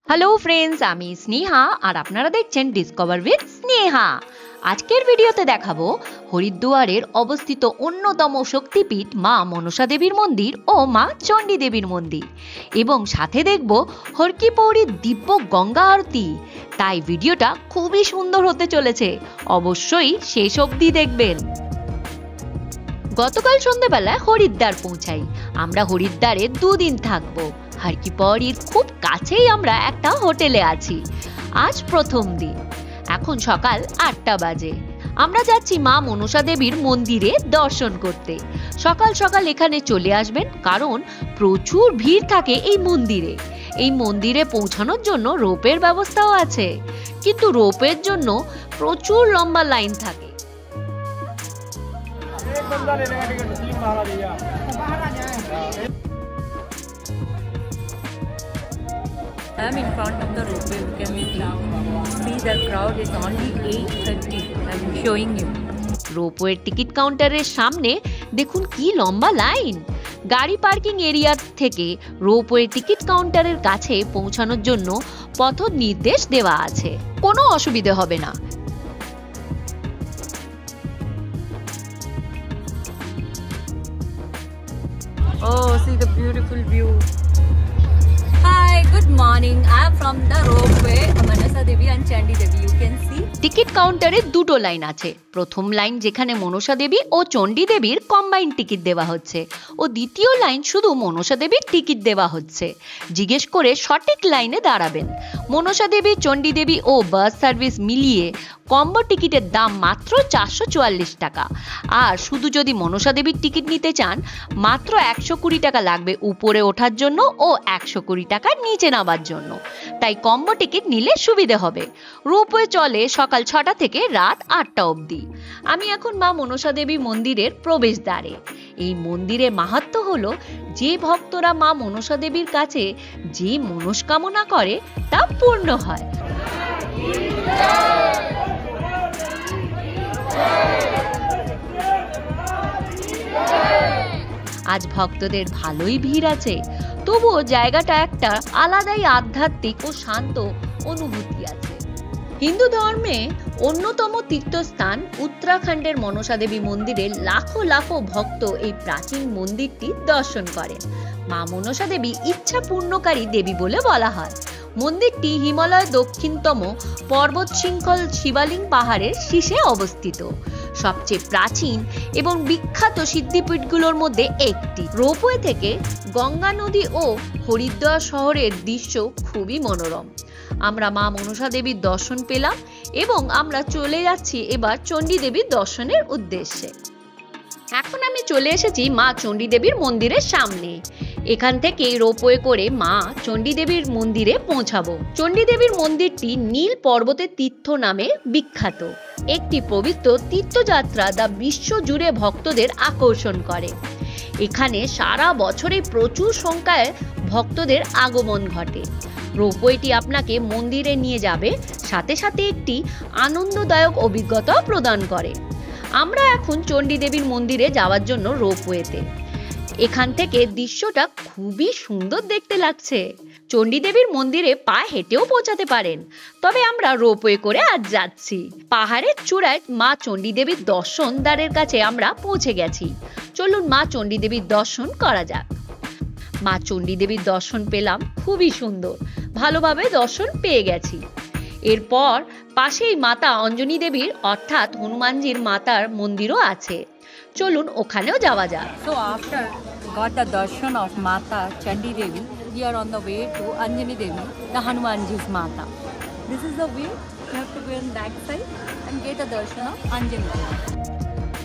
Hello friends, আমি স্নেহা আর আপনারা দেখছেন ডিসকভার উইথ স্নেহা। আজকের ভিডিওতে দেখাবো হরিদ্বারের অবস্থিত অন্যতম শক্তিপীঠ মা মনসা দেবীর মন্দির ও মা চণ্ডী দেবীর মন্দির, এবং সাথে দেখব হর কি পৌরীর দিব্য গঙ্গা আরতি। তাই ভিডিওটা খুবই সুন্দর হতে চলেছে, অবশ্যই শেষ অবধি দেখবেন। গতকাল সন্ধ্যাবেলায় হরিদ্বার পৌঁছাই। আমরা হরিদ্বারে 2 দিন থাকবো। হর কি পৌরীর খুব কাছেই আমরা একটা হোটেলে আছি। আজ প্রথম দিন, এখন সকাল 8টা বাজে। আমরা যাচ্ছি মা মনসা দেবীর মন্দিরে দর্শন করতে। সকাল সকাল এখানে চলে আসবেন, কারণ প্রচুর ভিড় থাকে এই মন্দিরে। এই মন্দিরে পৌঁছানোর জন্য রোপের ব্যবস্থাও আছে, কিন্তু রোপের জন্য প্রচুর লম্বা লাইন থাকে। I am in front of the ropeway. You can see the crowd is only 8:30. I am showing you. রোপওয়ের টিকিট কাউন্টারের সামনে দেখুন কি লম্বা লাইন। গাড়ি পার্কিং এরিয়া থেকে রোপওয়ে টিকিট কাউন্টারের কাছে পৌঁছানোর জন্য পথ নির্দেশ দেওয়া আছে, কোনো অসুবিধা হবে না। Oh, see the beautiful view. Hi, good morning. I am from the ropeway, Manasa Devi and Chandi Devi. You can see. Ticket কাউন্টারে 2টো লাইন আছে। প্রথম লাইন যেখানে মনসা দেবী ও চণ্ডী দেবীর কম্বাইন্ড টিকিট দেওয়া হচ্ছে, ও দ্বিতীয় লাইন শুধু মনসা দেবীর টিকিট দেওয়া হচ্ছে। জিজ্ঞেস করে সঠিক লাইনে দাঁড়াবেন। মনসা দেবী, চণ্ডী দেবী ও বাস সার্ভিস মিলিয়ে কম্বো টিকিটের দাম মাত্র 444 টাকা। আর শুধু যদি মনসা দেবীর টিকিট নিতে চান, মাত্র 120 টাকা লাগবে উপরে ওঠার জন্য ও 120 টাকা নিচে নামার জন্য। তাই কম্বো টিকিট নিলে সুবিধে হবে। রোপওয়ে চলে সকাল 6টা থেকে রাত 8টা অবধি। আমি এখন মা মনসা দেবী মন্দিরের প্রবেশদ্বারে। এই মন্দিরের মাহাত্ম্য হলো, যে ভক্তরা মা মনসা দেবীর কাছে যে মনস্কামনা করে তা পূর্ণ হয়। আজ ভক্তদের ভালোই ভিড় আছে, তবুও জায়গাটা একটা আলাদাই আধ্যাত্মিক ও শান্ত অনুভূতি আছে। হিন্দু ধর্মে অন্যতম তীর্থস্থান উত্তরাখণ্ডের মনসা দেবী মন্দিরে লাখো লাখো ভক্ত এই প্রাচীন মন্দিরটি দর্শন করেন। মা মনসা দেবী ইচ্ছা পূর্ণকারী দেবী বলে বলা হয়। মন্দিরটি হিমালয়ের দক্ষিণতম পর্বত শৃঙ্খল শিবালিং পাহাড়ের শীর্ষে অবস্থিত। সবচেয়ে প্রাচীন এবং বিখ্যাত সিদ্ধিপীঠগুলোর মধ্যে একটি। রোপওয়ে থেকে গঙ্গা নদী ও হরিদ্বার শহরের দৃশ্য খুবই মনোরম। আমরা মা মনসা দেবীর দর্শন পেলাম এবং আমরা চলে যাচ্ছি এবার চণ্ডী দেবীর দর্শনের উদ্দেশ্যে। এখন আমি চলে এসেছি মা চণ্ডী দেবীর মন্দিরের সামনে। এখান থেকে রোপওয়ে করে মা চণ্ডী দেবীর মন্দিরে পৌঁছাবো। চণ্ডী দেবীর মন্দিরটি নীল পর্বতের তীর্থ নামে বিখ্যাত। একটি পবিত্র তীর্থযাত্রা যা বিশ্ব জুড়ে ভক্তদের আকর্ষণ করে। এখানে সারা বছরে প্রচুর সংখ্যায় ভক্তদের আগমন ঘটে। রোপওয়েটি আপনাকে মন্দিরে নিয়ে যাবে, সাথে সাথে একটি আনন্দদায়ক অভিজ্ঞতা প্রদান করে। আমরা এখন চণ্ডী দেবীর মন্দিরে যাওয়ার জন্য রোপওয়েতে। এখান থেকে দৃশ্যটা খুবই সুন্দর দেখতে লাগছে। চণ্ডী দেবীর মন্দিরে পা হেঁটেও পৌঁছাতে পারেন, তবে আমরা রোপওয়ে করে আজ যাচ্ছি। পাহাড়ের চূড়ায় মা চণ্ডী দেবীর দর্শন দ্বারের কাছে আমরা পৌঁছে গেছি। চলুন মা চণ্ডী দেবীর দর্শন করা যাক। মা চণ্ডী দেবীর দর্শন পেলাম, খুবই সুন্দর, ভালোভাবে দর্শন পেয়ে গেছি। এরপর পাশেই মাতা অঞ্জনী দেবীর অর্থাৎ হনুমানজির মাতার মন্দিরও আছে। চলুন ওখানেও যাওয়া যাক। So after got the darshan of Mata Chandi Devi, we are on the way to Anjani Devi, the Hanumanji's Mata. This is the way. You have to go on back side and get a darshan of Anjani Devi.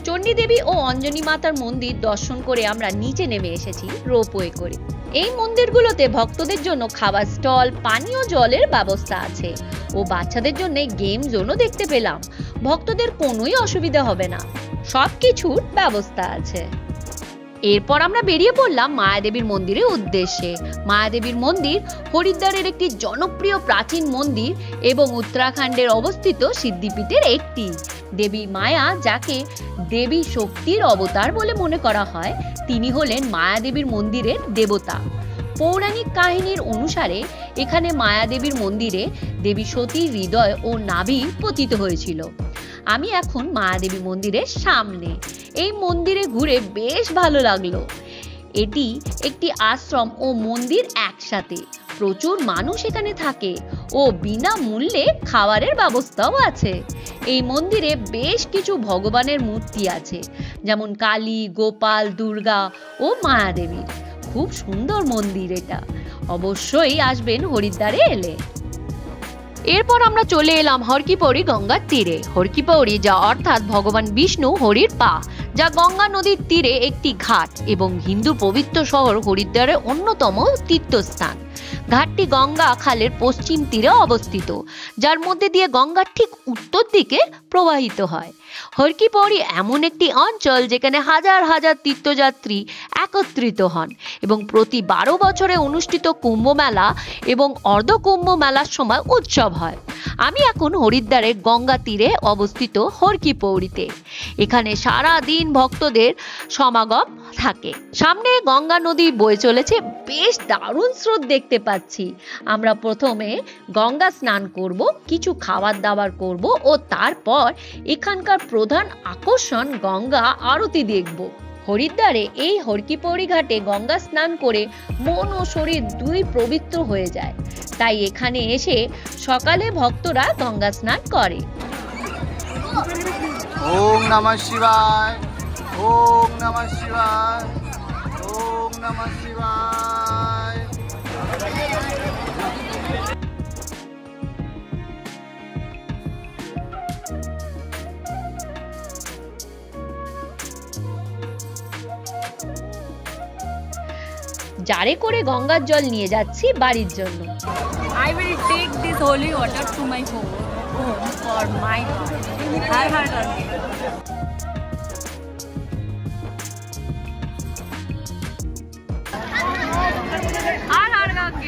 Chandi দেবী ও অঞ্জনী মাতার মন্দির দর্শন করে আমরা নিচে নেমে এসেছি ropeway করে। এই মন্দিরগুলোতে ভক্তদের জন্য খাবার স্টল, পানীয় জলের ব্যবস্থা আছে ও বাচ্চাদের জন্য গেম জোনও দেখতে পেলাম। ভক্তদের কোনোই অসুবিধা হবে না, সবকিছুর ব্যবস্থা আছে। এরপর আমরা বেরিয়ে পড়লাম মায়াদেবীর মন্দিরের উদ্দেশ্যে। মায়াদেবীর মন্দির হরিদ্বারের একটি জনপ্রিয় প্রাচীন মন্দির এবং উত্তরাখণ্ডের অবস্থিত সিদ্ধিপীঠের একটি। দেবী মায়া, যাকে দেবী শক্তির অবতার বলে মনে করা হয়, তিনি হলেন মায়াদেবীর মন্দিরের দেবতা। পৌরাণিক কাহিনীর অনুসারে এখানে মায়াদেবীর মন্দিরে দেবী সতীর হৃদয় ও নাভি পতিত হয়েছিল। আমি এখন মায়াদেবী মন্দিরের সামনে। এই মন্দিরে ঘুরে বেশ ভালো লাগলো। এটি একটি আশ্রম ও মন্দির একসাথে। প্রচুর মানুষ এখানে থাকে ও বিনামূল্যে খাবারের ব্যবস্থাও আছে। এই মন্দিরে বেশ কিছু ভগবানের মূর্তি আছে, যেমন কালী, গোপাল, দুর্গা ও মায়াদেবীর। খুব সুন্দর মন্দির এটা। অবশ্যই আসবেন হরিদ্বারে এলে। এরপর আমরা চলে এলাম হর কি পৌড়ি গঙ্গার তীরে। হর কি পৌড়ি, যা অর্থাৎ ভগবান বিষ্ণু হরির পা, যা গঙ্গা নদীর তীরে একটি ঘাট এবং হিন্দু পবিত্র শহর হরিদ্বারের অন্যতম তীর্থস্থান। ঘাটটি গঙ্গা খালের পশ্চিম তীরে অবস্থিত, যার মধ্যে দিয়ে গঙ্গার ঠিক উত্তর দিকে প্রবাহিত হয়। হর কি পৌড়ি এমন একটি অঞ্চল যেখানে হাজার হাজার তীর্থযাত্রী একত্রিত হন এবং প্রতি 12 বছরে অনুষ্ঠিত কুম্ভ মেলা এবং অর্ধ কুম্ভ মেলার সময় উৎসব হয়। আমি এখন হরিদ্বারের গঙ্গা তীরে অবস্থিত হর কি পৌড়িতে। এখানে সারা দিন ভক্তদের সমাগম থাকে। সামনে গঙ্গা নদী বয়ে চলেছে, বেশ দারুণ স্রোত দেখতে পাচ্ছি। আমরা প্রথমে গঙ্গা স্নান করব, কিছু খাবার দাবার করব ও তারপর এখানকার প্রধান আকর্ষণ গঙ্গা আরতি দেখব। হরিদ্বারে এই হর কি পৌড়ি ঘাটে গঙ্গা স্নান করে মন ও শরীর দুই পবিত্র হয়ে যায়। তাই এখানে এসে সকালে ভক্তরা গঙ্গা স্নান করে। ওম নমঃ শিবায়, ওম নমঃ শিবায়, ওম নমঃ শিবায়। জারে করে গঙ্গার জল নিয়ে যাচ্ছি বাড়ির জন্য। I will take this holy water to my home for my Har Har Gange. Har Har Gange.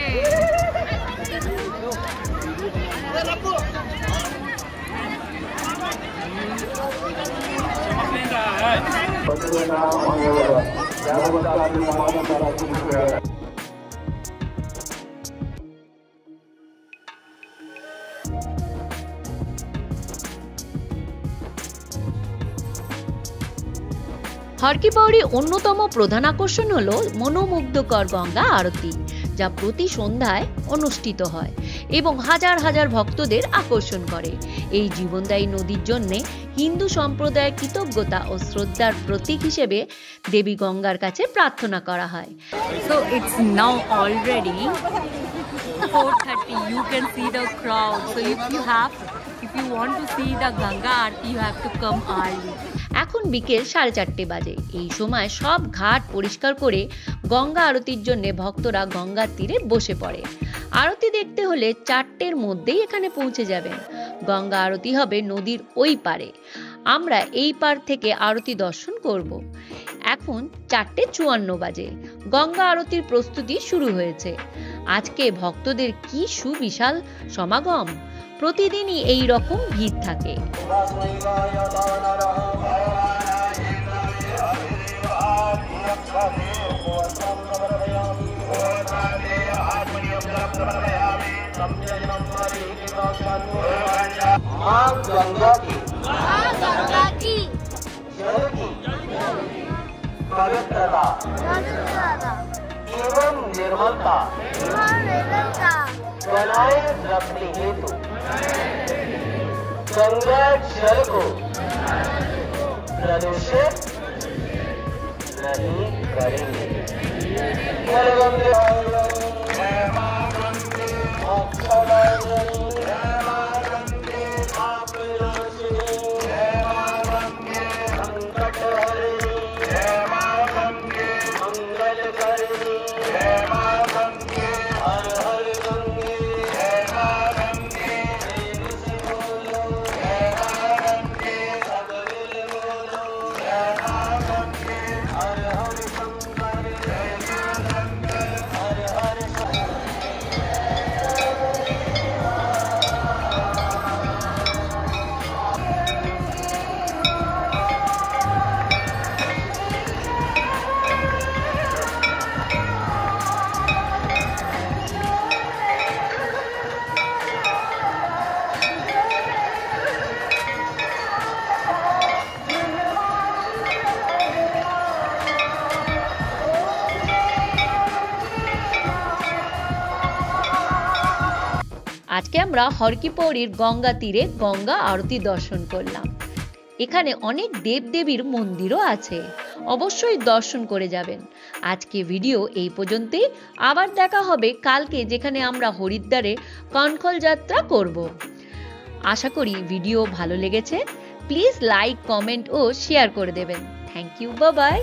হর কি পৌড়ির অন্যতম প্রধান আকর্ষণ হলো মনোমুগ্ধকর গঙ্গা আরতি, যা প্রতি সন্ধ্যায় অনুষ্ঠিত হয় এবং হাজার হাজার ভক্তদের আকর্ষণ করে। এই জীবনদায়ী নদীর জন্য হিন্দু সম্প্রদায়ের কৃতজ্ঞতা ও শ্রদ্ধার প্রতীক হিসেবে দেবী গঙ্গার কাছে প্রার্থনা করা হয়। So it's now already 4:30. You can see the crowd. So if you want to see the Ganga Aarti, you have to come early. এখন বিকেল 4:30 বাজে। এই সময় সব ঘাট পরিষ্কার করে গঙ্গা আরতির জন্য ভক্তরা গঙ্গার তীরে বসে পড়ে। আরতি দেখতে হলে 4টের মধ্যেই এখানে পৌঁছে যাবেন। গঙ্গা আরতি হবে নদীর ওই পারে। আমরা এই পার থেকে আরতি দর্শন করব। এখন 4:54 বাজে। গঙ্গা আরতির প্রস্তুতি শুরু হয়েছে। আজকে ভক্তদের কি সুবিশাল সমাগম! প্রতিদিনই এই রকম ভিড় থাকে। पवित्रता एवं निर्मलता बनाए रखने हेतु गंगा जल को प्रदूषित नहीं करेंगे। আজকে আমরা হর কি পৌড়ির গঙ্গা তীরে গঙ্গা আরতি দর্শন করলাম। এখানে অনেক দেবদেবীর মন্দিরও আছে, অবশ্যই দর্শন করে যাবেন। আজকে ভিডিও এই পর্যন্তই, আবার দেখা হবে কালকে, যেখানে আমরা হরিদ্বারে কনখল যাত্রা করব। আশা করি ভিডিও ভালো লেগেছে। প্লিজ লাইক, কমেন্ট ও শেয়ার করে দেবেন। Thank you, bye by.